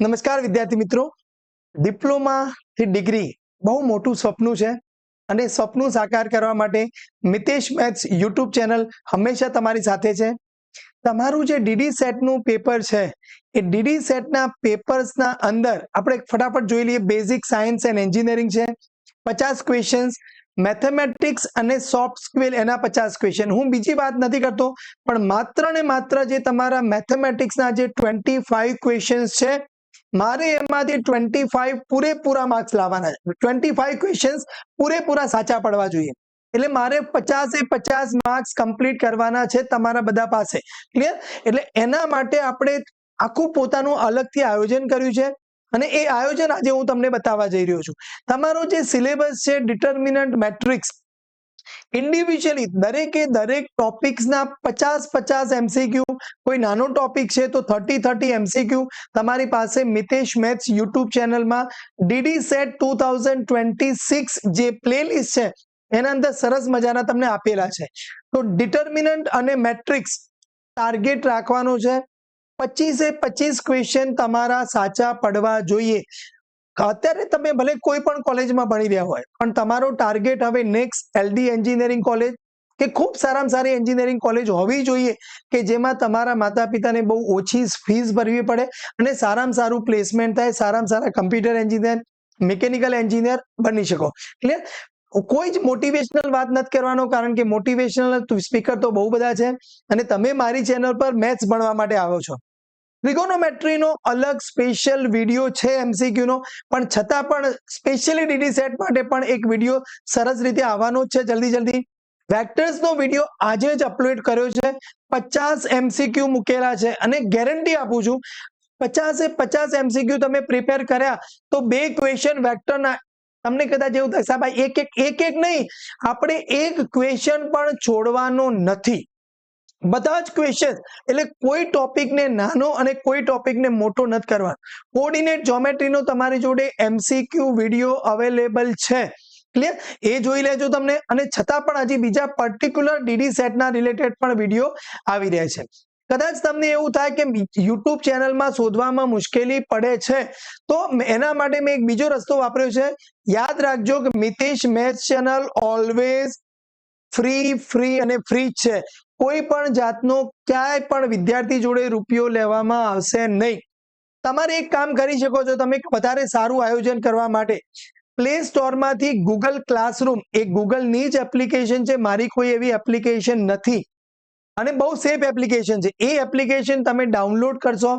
નમસ્કાર વિદ્યાર્થી મિત્રો, ડિપ્લોમા થી ડિગ્રી બહુ મોટું સપનું છે અને સપનું સાકાર કરવા માટે મિતેશ મેથ્સ યુટ્યુબ ચેનલ હંમેશા તમારી સાથે છે. તમારું જે ડીડી સેટનું પેપર છે એ ડીડી સેટના પેપર્સના અંદર આપણે ફટાફટ જોઈ લઈએ. બેઝિક સાયન્સ એન્ડ એન્જિનિયરિંગ છે, 50 ક્વેશ્ચન્સ, મેથેમેટિક્સ અને સોફ્ટ સ્કિલ એના 50 ક્વેશ્ચન. હું બીજી વાત નથી કરતો, પણ માત્ર ને માત્ર જે તમારા મેથેમેટિક્સના જે 25 ક્વેશ્ચન્સ છે, મારે એમાંથી 25 પૂરેપૂરા માર્ક્સ લાવવાના છે. 25 ક્વેશ્ચન્સ પૂરેપૂરા સાચા પડવા જોઈએ. એટલે મારે 50 માર્ક્સ કમ્પ્લીટ કરવાના છે તમારા બધા પાસે. ક્લિયર? એટલે એના માટે આપણે આખું પોતાનું અલગથી આયોજન કર્યું છે અને એ આયોજન આજે હું તમને બતાવવા જઈ રહ્યો છું. તમારો જે સિલેબસ છે ડિટર્મિનન્ટ મેટ્રિક્સ, ઇન્ડિવિજ્યુઅલી દરેક ટોપિક્સના 50 MCQ, કોઈ નાનો ટોપિક છે તો 30 MCQ તમારી પાસે મિતેશ મેથ્સ યુટ્યુબ ચેનલમાં ડીડી સેટ 2026 જે પ્લેલિસ્ટ છે એના અંદર સરસ મજાના તમને આપેલા છે. તો ડિટર્મિનન્ટ અને મેટ્રિક્સ ટાર્ગેટ રાખવાનો છે. 25 ક્વેશ્ચન તમારા સાચા પડવા જોઈએ. અત્યારે તમે ભલે કોઈ પણ કોલેજમાં ભણી રહ્યા હોય, પણ તમારો ટાર્ગેટ હવે નેક્સ્ટ LD એન્જિનિયરિંગ કોલેજ કે ખૂબ સારામાં સારી એન્જિનિયરિંગ કોલેજ હોવી જોઈએ કે જેમાં તમારા માતા પિતાને બહુ ઓછી ફીસ ભરવી પડે અને સારામાં સારું પ્લેસમેન્ટ થાય, સારામાં સારા કમ્પ્યુટર એન્જિનિયર, મિકેનિકલ એન્જિનિયર બની શકો. ક્લિયર? કોઈ જ મોટિવેશનલ વાત નથી કરવાનો, કારણ કે મોટિવેશનલ સ્પીકર તો બહુ બધા છે અને તમે મારી ચેનલ પર મેથ્સ ભણવા માટે આવો છો. ટ્રિગોનોમેટ્રીનો અલગ સ્પેશિયલ વિડીયો છે MCQ નો, પણ છતાં પણ સ્પેશિયલી ડીડી સેટ માટે પણ એક વિડીયો સરસ રીતે આવવાનો જ છે જલ્દી. વેક્ટર્સનો વિડીયો આજે જ અપલોડ કર્યો છે. 50 MCQ મૂકેલા છે અને ગેરંટી આપું છું 50 MCQ તમે પ્રિપેર કર્યા તો 2 ક્વેશ્ચન વેક્ટરના તમને કદાચ એવું થાય સાહેબ એક નહીં, આપણે એક ક્વેશ્ચન પણ છોડવાનો નથી. બધા જ ક્વેશ્ચન, એટલે કોઈ ટોપિકને નાનો અને કોઈ ટોપિકને મોટો નથી કરવાનો. કોઓર્ડિનેટ જ્યોમેટ્રીનો તમારી જોડે MCQ વિડીયો અવેલેબલ છે. ક્લિયર? એ જોઈ લેજો તમને. અને છતાં પણ હજી બીજા પર્ટિક્યુલર ડીડી સેટના રિલેટેડ પણ વિડીયો આવી રહ્યા છે. કદાચ તમને એવું થાય કે યુટ્યુબ ચેનલમાં શોધવામાં મુશ્કેલી પડે છે, તો એના માટે મેં એક બીજો રસ્તો વાપર્યો છે. યાદ રાખજો કે Mitesh maths channel always free અને ફ્રી છે. કોઈ પણ જાતનો ક્યાંય પણ વિદ્યાર્થી જોડે રૂપિયો લેવામાં આવશે નહીં. તમારે એક કામ કરી શકો છો, તમે વધારે સારું આયોજન કરવા માટે પ્લે સ્ટોરમાંથી ગૂગલ ક્લાસરૂમ, એ ગૂગલની જ એપ્લિકેશન છે, મારી કોઈ એવી એપ્લિકેશન નથી અને બહુ સેફ એપ્લિકેશન છે. એ એપ્લિકેશન તમે ડાઉનલોડ કરશો,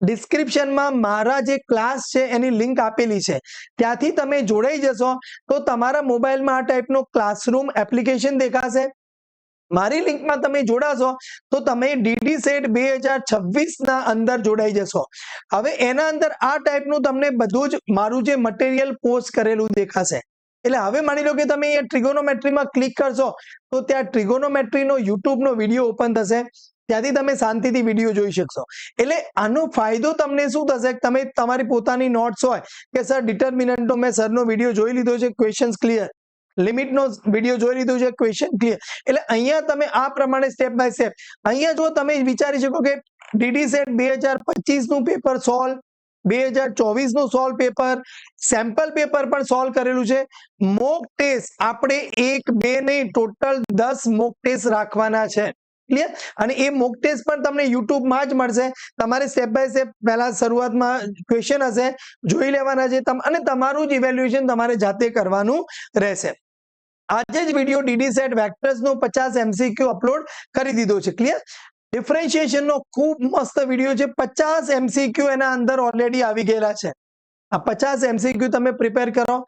ડિસ્ક્રિપ્શનમાં મારા જે ક્લાસ છે એની લિંક આપેલી છે, ત્યાંથી તમે જોડાઈ જશો તો તમારા મોબાઈલમાં આ ટાઈપનો ક્લાસરૂમ એપ્લિકેશન દેખાશે. મારી લિંકમાં તમે જોડાશો તો તમે ડીડી સેટ 2026 ના અંદર જોડાઈ જશો. હવે એના અંદર આ ટાઈપનું તમને બધું જ મારું જે મટીરિયલ પોસ્ટ કરેલું દેખાશે. એટલે હવે માની લો કે તમે અહીંયા ટ્રિગોનોમેટ્રીમાં ક્લિક કરશો તો ત્યાં ટ્રિગોનોમેટ્રીનો યુટ્યુબનો વિડીયો ઓપન થશે, ત્યાંથી તમે શાંતિથી વિડીયો જોઈ શકશો. એટલે આનો ફાયદો તમને શું થશે, તમે તમારી પોતાની નોટ્સ હોય કે સર ડિટર્મિનન્ટનો મેં સરનો વિડીયો જોઈ લીધો છે, ક્વેશ્ચન્સ ક્લિયર, લિમિટનો વિડીયો જોઈ લીધો છે, ક્વેશ્ચન ક્લિયર. એટલે અહીંયા તમે આ પ્રમાણે સ્ટેપ બાય સ્ટેપ અહીંયા જો તમે વિચારી શકો કે ડીડી સેટ 2025 નું પેપર સોલ્વ, 2024 નું સોલ્વ પેપર, સેમ્પલ પેપર પણ સોલ્વ કરેલું છે. મોક ટેસ્ટ આપણે 1 2 નહીં, ટોટલ 10 મોક ટેસ્ટ રાખવાના છે. ક્લિયર? અને એ મોક ટેસ્ટ પણ તમને યુટ્યુબમાં જ મળશે. તમારે સ્ટેપ બાય સ્ટેપ પહેલા શરૂઆતમાં ક્વેશ્ચન હશે, જોઈ લેવાના છે અને તમારું જ ઇવેલ્યુએશન તમારે જાતે કરવાનું રહેશે. આજે જ વિડીયો ડીડી સેટ વેક્ટર્સનો 50 MCQ અપલોડ કરી દીધો છે. ક્લિયર? ડિફરન્શિએશનનો ખૂબ મસ્ત વિડીયો છે, 50 MCQ એના અંદર ઓલરેડી આવી ગયેલા છે. આ 50 MCQ તમે પ્રિપેર કરો,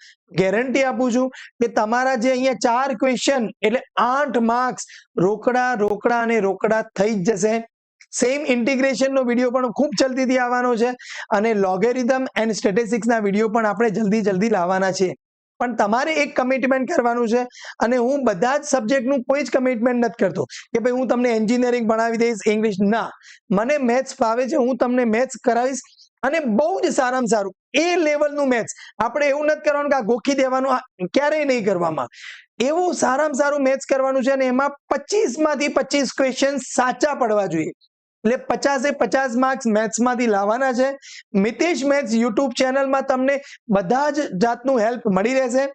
ગેરંટી આપું છું કે તમારા જે અહીંયા 4 ક્વેશ્ચન એટલે 8 માર્ક્સ રોકડા થઈ જ જશે. સેમ ઇન્ટિગ્રેશનનો વિડીયો પણ ખૂબ જલ્દીથી આવવાનો છે અને લોગેરિધમ એન્ડ સ્ટેટિસ્ટિક્સના વિડીયો પણ આપણે જલ્દી લાવવાના છીએ. પણ તમારે એક કમિટમેન્ટ કરવાનું છે, અને હું બધા જ સબ્જેક્ટનું કોઈ જ કમિટમેન્ટ નથી કરતો કે ભાઈ હું તમને એન્જિનિયરિંગ ભણાવી દઈશ, ઇંગ્લિશ ના. મને મેથ્સ ફાવે છે, હું તમને મેથ્સ કરાવીશ અને બહુ જ સારામાં સારું એ લેવલનું મેથ્સ. આપણે એવું નથી કરવાનું કે આ ગોખી દેવાનું, ક્યારેય નહીં કરવામાં. એવું સારામાં સારું મેથ્સ કરવાનું છે અને એમાં 25 માંથી 25 ક્વેશ્ચન સાચા પડવા જોઈએ. એટલે 50 માર્ક્સ મેથ્સમાંથી લાવવાના છે. મિતેશ મેથ્સ યુટ્યુબ ચેનલમાં તમને બધા જ જાતનું હેલ્પ મળી રહેશે.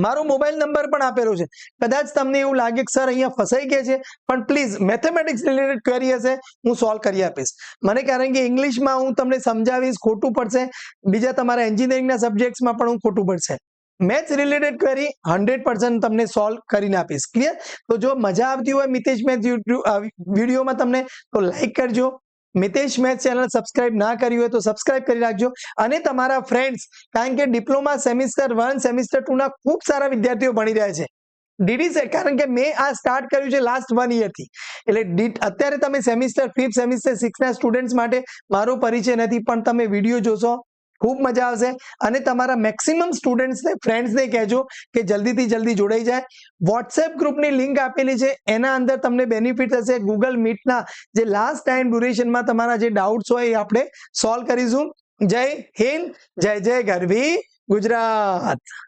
મારો મોબાઈલ નંબર પણ આપેલો છે. કદાચ તમને એવું લાગે કે સર અહીંયા ફસાઈ ગયા છે, પણ પ્લીઝ મેથેમેટિક્સ રિલેટેડ ક્વેરી હશે હું સોલ્વ કરી આપીશ. મને કારણ કે ઇંગ્લિશમાં હું તમને સમજાવીશ ખોટું પડશે, બીજા તમારા એન્જિનિયરિંગના સબ્જેક્ટ્સમાં પણ હું ખોટું પડશે. મેથ્સ રિલેટેડ ક્વેરી 100% તમને સોલ્વ કરીને આપીશ. ક્લિયર? તો જો મજા આવતી હોય મિતેશ મેથ્સ વિડીયોમાં તમને, તો લાઈક કરજો. મિતેશ મેથ્સ ચેનલ સબસ્ક્રાઇબ ના કરી હોય તો સબસ્ક્રાઇબ કરી રાખજો. અને તમારા ફ્રેન્ડ્સ, કારણ કે ડિપ્લોમા સેમિસ્ટર 1 સેમિસ્ટર 2 ના ખૂબ સારા વિદ્યાર્થીઓ ભણી રહ્યા છે. ડીડી છે, કારણ કે મેં આ સ્ટાર્ટ કર્યું છે લાસ્ટ 1 યરથી. એટલે અત્યારે તમે સેમિસ્ટર 5 સેમિસ્ટર 6 ના સ્ટુડન્ટ્સ માટે મારો પરિચય નથી, પણ તમે વિડીયો જોશો ખૂબ મજા આવશે. અને તમારા મેક્સિમમ સ્ટુડન્ટ્સને ફ્રેન્ડ્સને કહેજો કે જલ્દીથી જલ્દી જોડાઈ જાય. વોટ્સએપ ગ્રુપની લિંક આપેલી છે, એના અંદર તમને બેનિફિટ થશે. ગૂગલ મીટના જે લાસ્ટ ટાઈમ ડ્યુરેશનમાં તમારા જે ડાઉટ્સ હોય એ આપણે સોલ્વ કરીશું. જય હિન્દ, જય જય ગરવી ગુજરાત.